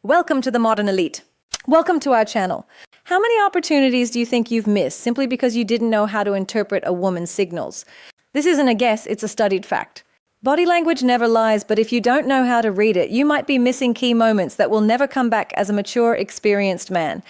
Welcome to the Modern Elite. Welcome to our channel. How many opportunities do you think you've missed simply because you didn't know how to interpret a woman's signals? This isn't a guess, it's a studied fact. Body language never lies, but if you don't know how to read it, you might be missing key moments that will never come back as a mature, experienced man.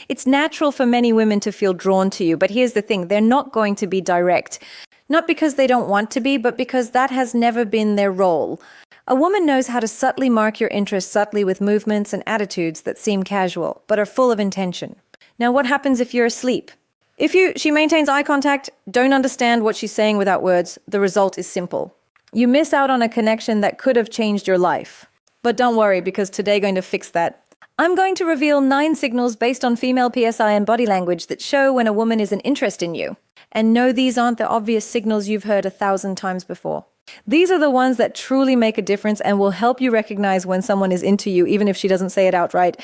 It's natural for many women to feel drawn to you, but here's the thing, they're not going to be direct. Not because they don't want to be, but because that has never been their role. A woman knows how to subtly mark your interest subtly with movements and attitudes that seem casual, but are full of intention. Now, what happens if you're asleep? If she maintains eye contact, don't understand what she's saying without words, the result is simple. You miss out on a connection that could have changed your life. But don't worry, because today I'm going to fix that. I'm going to reveal 9 signals based on female PSI and body language that show when a woman is an interest in you. And no, these aren't the obvious signals you've heard 1,000 times before. These are the ones that truly make a difference and will help you recognize when someone is into you, even if she doesn't say it outright.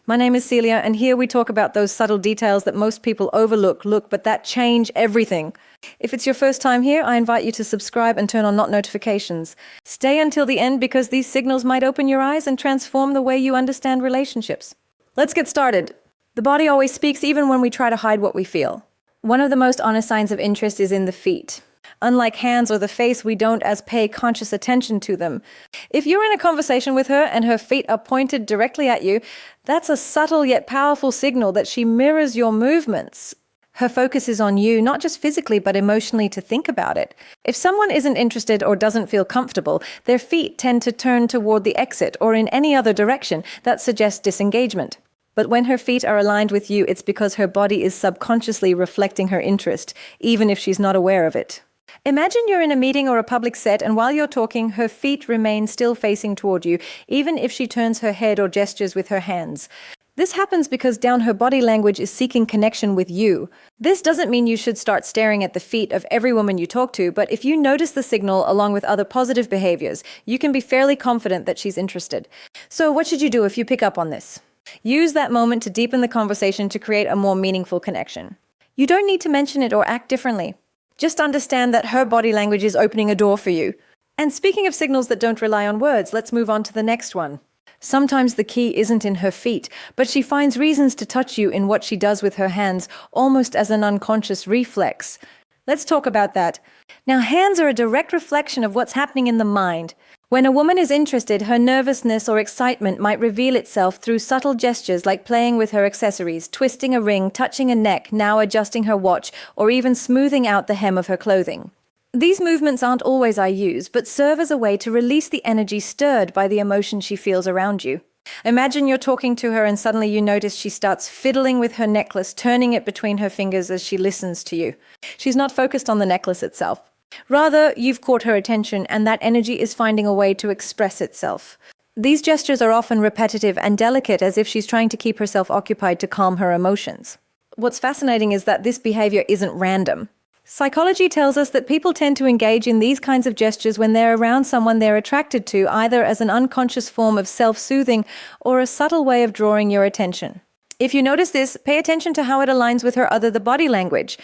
My name is Celia, and here we talk about those subtle details that most people overlook, but that change everything. If it's your first time here, I invite you to subscribe and turn on notifications. Stay until the end because these signals might open your eyes and transform the way you understand relationships. Let's get started. The body always speaks even when we try to hide what we feel. One of the most honest signs of interest is in the feet. Unlike hands or the face, we don't pay conscious attention to them. If you're in a conversation with her and her feet are pointed directly at you, that's a subtle yet powerful signal that she mirrors your movements. Her focus is on you, not just physically, but emotionally to think about it. If someone isn't interested or doesn't feel comfortable, their feet tend to turn toward the exit or in any other direction that suggests disengagement. But when her feet are aligned with you, it's because her body is subconsciously reflecting her interest, even if she's not aware of it. Imagine you're in a meeting or a public set, and while you're talking, her feet remain still facing toward you, even if she turns her head or gestures with her hands. This happens because her body language is seeking connection with you. This doesn't mean you should start staring at the feet of every woman you talk to, but if you notice the signal along with other positive behaviors, you can be fairly confident that she's interested. So what should you do if you pick up on this? Use that moment to deepen the conversation to create a more meaningful connection. You don't need to mention it or act differently. Just understand that her body language is opening a door for you. And speaking of signals that don't rely on words, let's move on to the next one. Sometimes the key isn't in her feet, but she finds reasons to touch you in what she does with her hands, almost as an unconscious reflex. Let's talk about that. Now, hands are a direct reflection of what's happening in the mind. When a woman is interested, her nervousness or excitement might reveal itself through subtle gestures like playing with her accessories, twisting a ring, touching a neck, now adjusting her watch, or even smoothing out the hem of her clothing. These movements aren't always I use, but serve as a way to release the energy stirred by the emotion she feels around you. Imagine you're talking to her and suddenly you notice she starts fiddling with her necklace, turning it between her fingers as she listens to you. She's not focused on the necklace itself. Rather, you've caught her attention and that energy is finding a way to express itself. These gestures are often repetitive and delicate, as if she's trying to keep herself occupied to calm her emotions. What's fascinating is that this behavior isn't random. Psychology tells us that people tend to engage in these kinds of gestures when they're around someone they're attracted to, either as an unconscious form of self-soothing or a subtle way of drawing your attention. If you notice this, pay attention to how it aligns with the body language.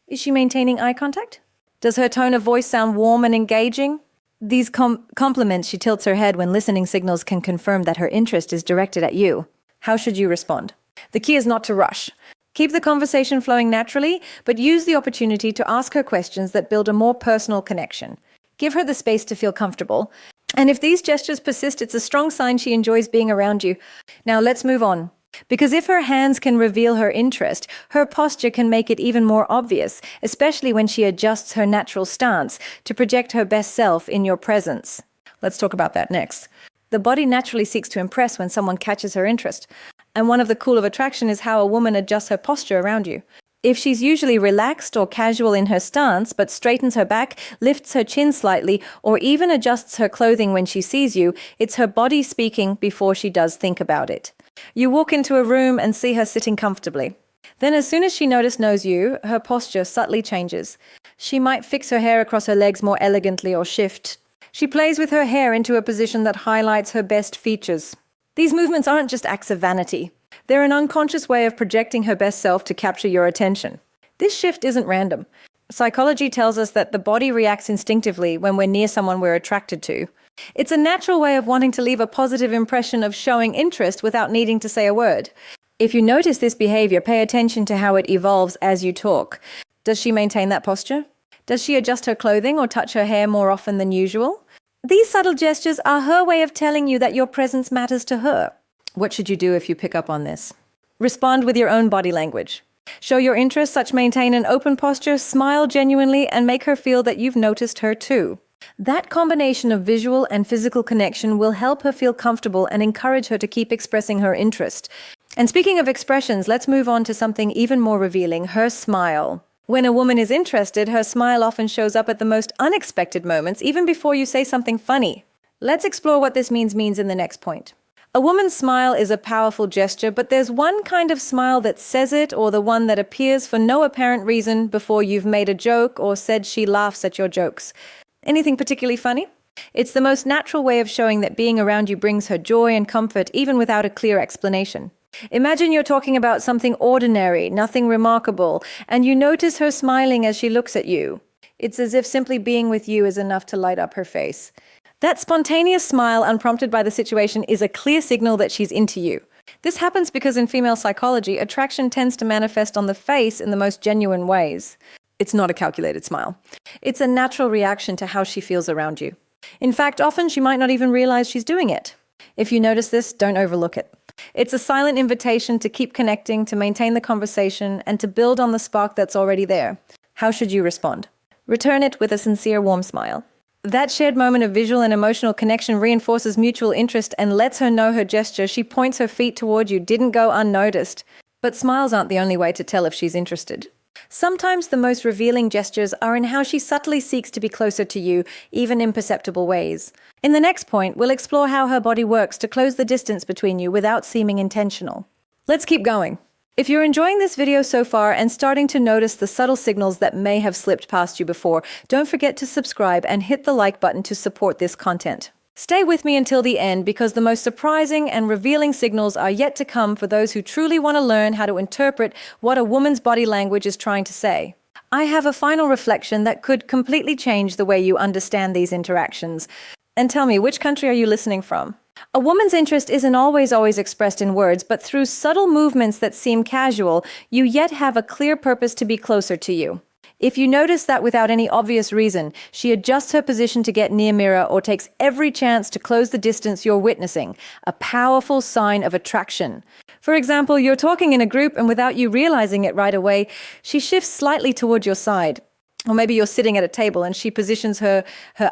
Is she maintaining eye contact? Does her tone of voice sound warm and engaging? These compliments she tilts her head when listening signals can confirm that her interest is directed at you. How should you respond? The key is not to rush. Keep the conversation flowing naturally, but use the opportunity to ask her questions that build a more personal connection. Give her the space to feel comfortable. And if these gestures persist, it's a strong sign she enjoys being around you. Now let's move on. Because if her hands can reveal her interest, her posture can make it even more obvious, especially when she adjusts her natural stance to project her best self in your presence. Let's talk about that next. The body naturally seeks to impress when someone catches her interest. And one of the cool of attraction is how a woman adjusts her posture around you. If she's usually relaxed or casual in her stance, but straightens her back, lifts her chin slightly, or even adjusts her clothing when she sees you, it's her body speaking before she does think about it. You walk into a room and see her sitting comfortably. Then as soon as she knows you, her posture subtly changes. She might fix her hair across her legs more elegantly or shift. She plays with her hair into a position that highlights her best features. These movements aren't just acts of vanity. They're an unconscious way of projecting her best self to capture your attention. This shift isn't random. Psychology tells us that the body reacts instinctively when we're near someone we're attracted to. It's a natural way of wanting to leave a positive impression of showing interest without needing to say a word. If you notice this behavior, pay attention to how it evolves as you talk. Does she maintain that posture? Does she adjust her clothing or touch her hair more often than usual? These subtle gestures are her way of telling you that your presence matters to her. What should you do if you pick up on this? Respond with your own body language. Show your interest, such maintain an open posture, smile genuinely, and make her feel that you've noticed her too. That combination of visual and physical connection will help her feel comfortable and encourage her to keep expressing her interest. And speaking of expressions, let's move on to something even more revealing, her smile. When a woman is interested, her smile often shows up at the most unexpected moments, even before you say something funny. Let's explore what this means in the next point. A woman's smile is a powerful gesture, but there's one kind of smile that says it, or the one that appears for no apparent reason before you've made a joke or said she laughs at your jokes. Anything particularly funny? It's the most natural way of showing that being around you brings her joy and comfort, even without a clear explanation. Imagine you're talking about something ordinary, nothing remarkable, and you notice her smiling as she looks at you. It's as if simply being with you is enough to light up her face. That spontaneous smile, unprompted by the situation, is a clear signal that she's into you. This happens because in female psychology, attraction tends to manifest on the face in the most genuine ways. It's not a calculated smile. It's a natural reaction to how she feels around you. In fact, often she might not even realize she's doing it. If you notice this, don't overlook it. It's a silent invitation to keep connecting, to maintain the conversation, and to build on the spark that's already there. How should you respond? Return it with a sincere, warm smile. That shared moment of visual and emotional connection reinforces mutual interest and lets her know her gesture. She points her feet toward you, didn't go unnoticed. But smiles aren't the only way to tell if she's interested. Sometimes the most revealing gestures are in how she subtly seeks to be closer to you, even in imperceptible ways. In the next point, we'll explore how her body works to close the distance between you without seeming intentional. Let's keep going. If you're enjoying this video so far and starting to notice the subtle signals that may have slipped past you before, don't forget to subscribe and hit the like button to support this content. Stay with me until the end because the most surprising and revealing signals are yet to come for those who truly want to learn how to interpret what a woman's body language is trying to say. I have a final reflection that could completely change the way you understand these interactions. And tell me, which country are you listening from? A woman's interest isn't always expressed in words, but through subtle movements that seem casual, you yet have a clear purpose to be closer to you. If you notice that without any obvious reason, she adjusts her position to get near mirror or takes every chance to close the distance you're witnessing, a powerful sign of attraction. For example, you're talking in a group and without you realizing it right away, she shifts slightly toward your side. Or maybe you're sitting at a table and she positions her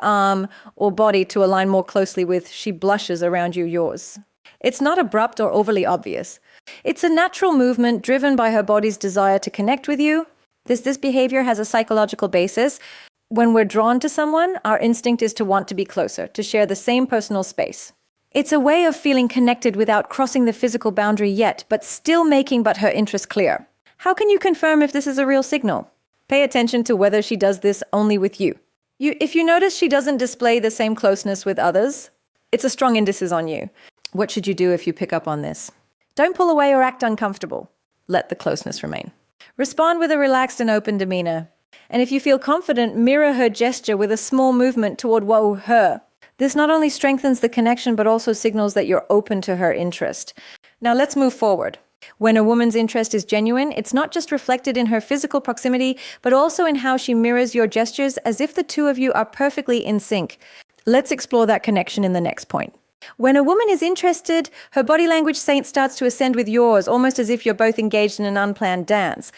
arm or body to align more closely with, she blushes around yours. It's not abrupt or overly obvious. It's a natural movement driven by her body's desire to connect with you. This behavior has a psychological basis. When we're drawn to someone, our instinct is to want to be closer, to share the same personal space. It's a way of feeling connected without crossing the physical boundary yet, but still making her interest clear. How can you confirm if this is a real signal? Pay attention to whether she does this only with you. If you notice she doesn't display the same closeness with others, it's a strong indices on you. What should you do if you pick up on this? Don't pull away or act uncomfortable. Let the closeness remain. Respond with a relaxed and open demeanor. And if you feel confident, mirror her gesture with a small movement toward her. This not only strengthens the connection, but also signals that you're open to her interest. Now let's move forward. When a woman's interest is genuine, it's not just reflected in her physical proximity, but also in how she mirrors your gestures as if the two of you are perfectly in sync. Let's explore that connection in the next point. When a woman is interested, her body language starts to ascend with yours, almost as if you're both engaged in an unplanned dance.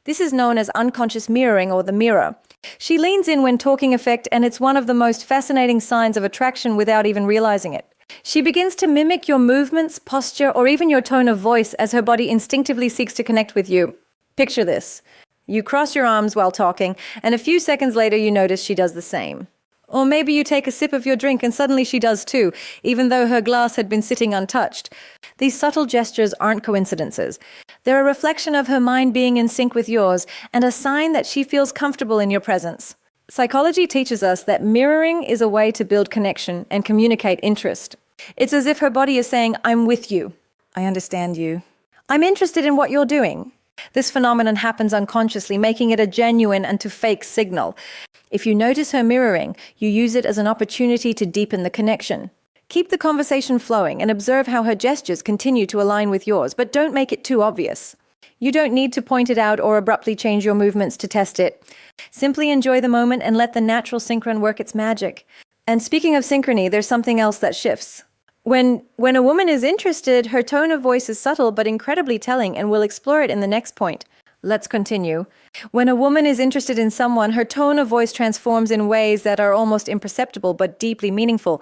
This is known as unconscious mirroring or the mirror. She leans in when talking effect, and it's one of the most fascinating signs of attraction without even realizing it. She begins to mimic your movements, posture, or even your tone of voice as her body instinctively seeks to connect with you. Picture this. You cross your arms while talking, and a few seconds later you notice she does the same. Or maybe you take a sip of your drink and suddenly she does too, even though her glass had been sitting untouched. These subtle gestures aren't coincidences. They're a reflection of her mind being in sync with yours and a sign that she feels comfortable in your presence. Psychology teaches us that mirroring is a way to build connection and communicate interest. It's as if her body is saying, I'm with you. I understand you. I'm interested in what you're doing. This phenomenon happens unconsciously, making it a genuine and to fake signal. If you notice her mirroring, you use it as an opportunity to deepen the connection. Keep the conversation flowing and observe how her gestures continue to align with yours, but don't make it too obvious. You don't need to point it out or abruptly change your movements to test it. Simply enjoy the moment and let the natural synchron work its magic. And speaking of synchrony, there's something else that shifts. When a woman is interested, her tone of voice is subtle but incredibly telling, and we'll explore it in the next point. Let's continue. When a woman is interested in someone, her tone of voice transforms in ways that are almost imperceptible but deeply meaningful.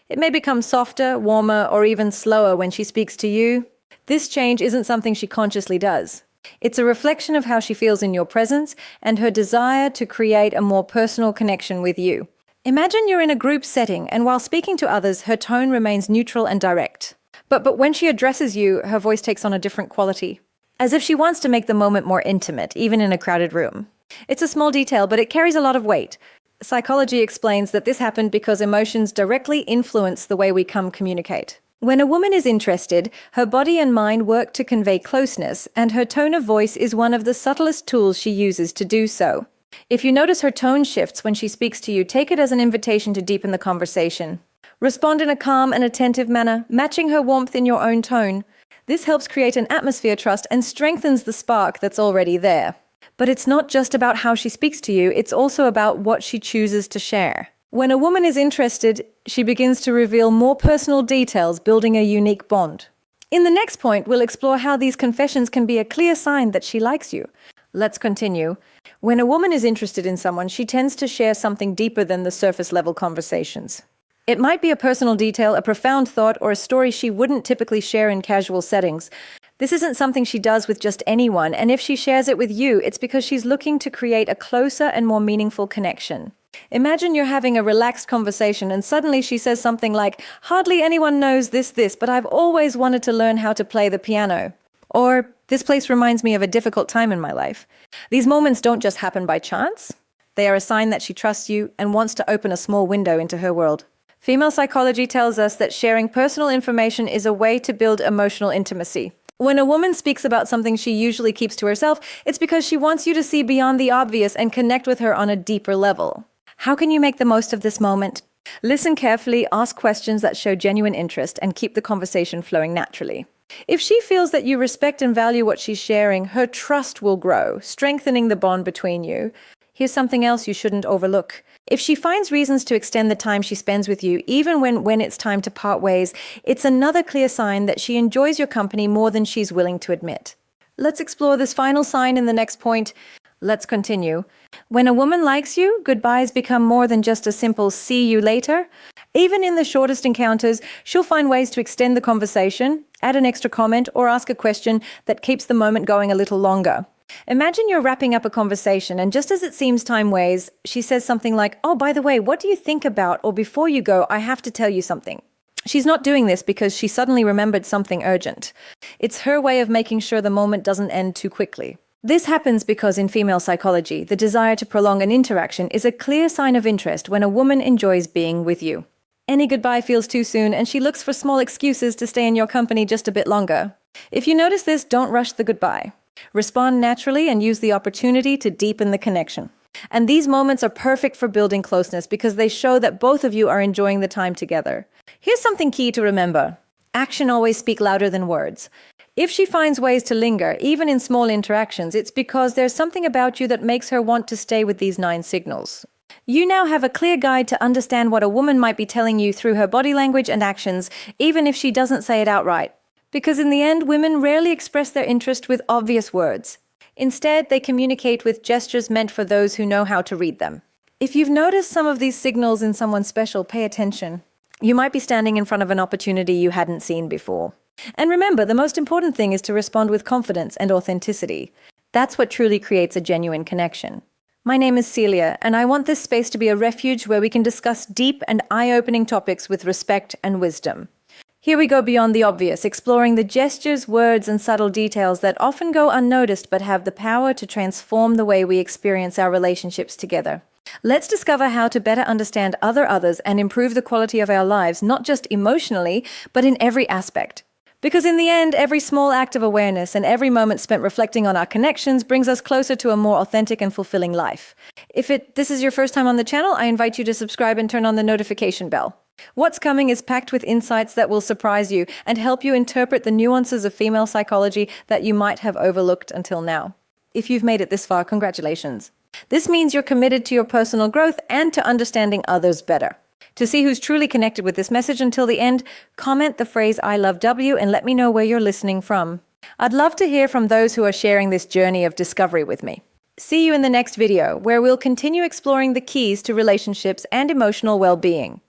It may become softer, warmer, or even slower when she speaks to you. This change isn't something she consciously does. It's a reflection of how she feels in your presence and her desire to create a more personal connection with you. Imagine you're in a group setting, and while speaking to others, her tone remains neutral and direct. But when she addresses you, her voice takes on a different quality, as if she wants to make the moment more intimate, even in a crowded room. It's a small detail, but it carries a lot of weight. Psychology explains that this happened because emotions directly influence the way we communicate. When a woman is interested, her body and mind work to convey closeness, and her tone of voice is one of the subtlest tools she uses to do so. If you notice her tone shifts when she speaks to you, take it as an invitation to deepen the conversation. Respond in a calm and attentive manner, matching her warmth in your own tone. This helps create an atmosphere of trust and strengthens the spark that's already there. But it's not just about how she speaks to you, it's also about what she chooses to share. When a woman is interested, she begins to reveal more personal details, building a unique bond. In the next point, we'll explore how these confessions can be a clear sign that she likes you. Let's continue. When a woman is interested in someone, she tends to share something deeper than the surface-level conversations. It might be a personal detail, a profound thought, or a story she wouldn't typically share in casual settings. This isn't something she does with just anyone, and if she shares it with you, it's because she's looking to create a closer and more meaningful connection. Imagine you're having a relaxed conversation and suddenly she says something like, "Hardly anyone knows this, but I've always wanted to learn how to play the piano." Or, "This place reminds me of a difficult time in my life." These moments don't just happen by chance. They are a sign that she trusts you and wants to open a small window into her world. Female psychology tells us that sharing personal information is a way to build emotional intimacy. When a woman speaks about something she usually keeps to herself, it's because she wants you to see beyond the obvious and connect with her on a deeper level. How can you make the most of this moment? Listen carefully, ask questions that show genuine interest, and keep the conversation flowing naturally. If she feels that you respect and value what she's sharing, her trust will grow, strengthening the bond between you. Here's something else you shouldn't overlook. If she finds reasons to extend the time she spends with you, even when it's time to part ways, it's another clear sign that she enjoys your company more than she's willing to admit. Let's explore this final sign in the next point. Let's continue. When a woman likes you, goodbyes become more than just a simple "see you later." Even in the shortest encounters, she'll find ways to extend the conversation, add an extra comment, or ask a question that keeps the moment going a little longer. Imagine you're wrapping up a conversation, and just as it seems time waits, she says something like, "Oh, by the way, what do you think about, or before you go, I have to tell you something." She's not doing this because she suddenly remembered something urgent. It's her way of making sure the moment doesn't end too quickly. This happens because in female psychology, the desire to prolong an interaction is a clear sign of interest when a woman enjoys being with you. Any goodbye feels too soon, and she looks for small excuses to stay in your company just a bit longer. If you notice this, don't rush the goodbye. Respond naturally and use the opportunity to deepen the connection. And these moments are perfect for building closeness because they show that both of you are enjoying the time together. Here's something key to remember. Action always speaks louder than words. If she finds ways to linger, even in small interactions, it's because there's something about you that makes her want to stay with these 9 signals. You now have a clear guide to understand what a woman might be telling you through her body language and actions, even if she doesn't say it outright. Because in the end, women rarely express their interest with obvious words. Instead, they communicate with gestures meant for those who know how to read them. If you've noticed some of these signals in someone special, pay attention. You might be standing in front of an opportunity you hadn't seen before. And remember, the most important thing is to respond with confidence and authenticity. That's what truly creates a genuine connection. My name is Celia, and I want this space to be a refuge where we can discuss deep and eye-opening topics with respect and wisdom. Here we go beyond the obvious, exploring the gestures, words, and subtle details that often go unnoticed but have the power to transform the way we experience our relationships together. Let's discover how to better understand others and improve the quality of our lives, not just emotionally, but in every aspect. Because in the end, every small act of awareness and every moment spent reflecting on our connections brings us closer to a more authentic and fulfilling life. If this is your first time on the channel, I invite you to subscribe and turn on the notification bell. What's coming is packed with insights that will surprise you and help you interpret the nuances of female psychology that you might have overlooked until now. If you've made it this far, congratulations. This means you're committed to your personal growth and to understanding others better. To see who's truly connected with this message until the end, comment the phrase I love W and let me know where you're listening from. I'd love to hear from those who are sharing this journey of discovery with me. See you in the next video, where we'll continue exploring the keys to relationships and emotional well-being.